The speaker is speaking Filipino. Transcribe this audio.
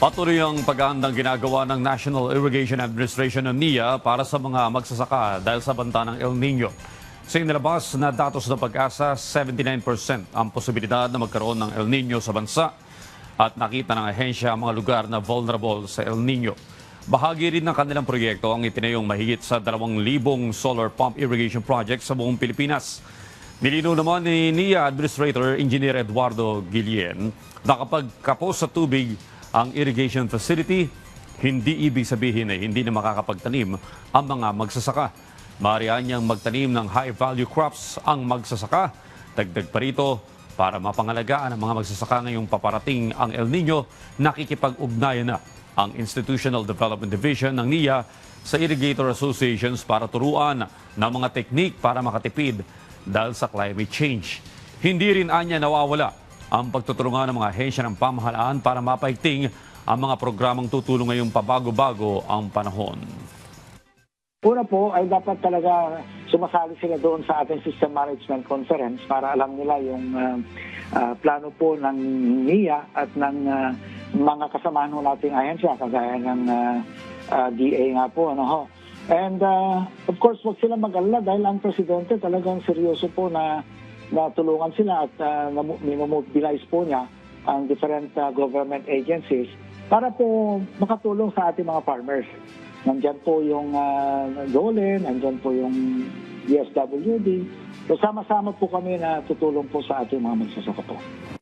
Patuloy ang pag-aandang ginagawa ng National Irrigation Administration ng NIA para sa mga magsasaka dahil sa banta ng El Nino. Sa inilabas na datos ng Pag-asa, 79% ang posibilidad na magkaroon ng El Nino sa bansa at nakita ng ahensya ang mga lugar na vulnerable sa El Nino. Bahagi rin ng kanilang proyekto ang itinayong mahigit sa 2,000 solar pump irrigation projects sa buong Pilipinas. Nilinaw naman ni NIA Administrator Engineer Eduardo Guillen na kapag kapos sa tubig ang irrigation facility, hindi ibig sabihin na hindi na makakapagtanim ang mga magsasaka. Maaari niyang magtanim ng high-value crops ang magsasaka. Dagdag pa rito, para mapangalagaan ang mga magsasaka ngayong paparating ang El Nino, nakikipag-ugnayan na ang Institutional Development Division ng NIA sa irrigator associations para turuan ng mga teknik para makatipid dahil sa climate change. Hindi rin anya nawawala ang pagtutulungan ng mga ahensya ng pamahalaan para mapaigting ang mga programang tutulong ngayong pabago-bago ang panahon. Una po ay dapat talaga sumasali sila doon sa ating System Management Conference para alam nila yung plano po ng NIA at ng mga kasamahan nating ahensya kagaya ng DA nga po. Ano ho. And of course, wag sila mag-alala dahil ang presidente talagang seryoso po na tulungan sila at mobilize po niya ang different government agencies para po makatulong sa ating mga farmers. Nandyan po yung DOLE, nandyan po yung DSWD. So sama-sama po kami na tutulong po sa ating mga magsasaka po.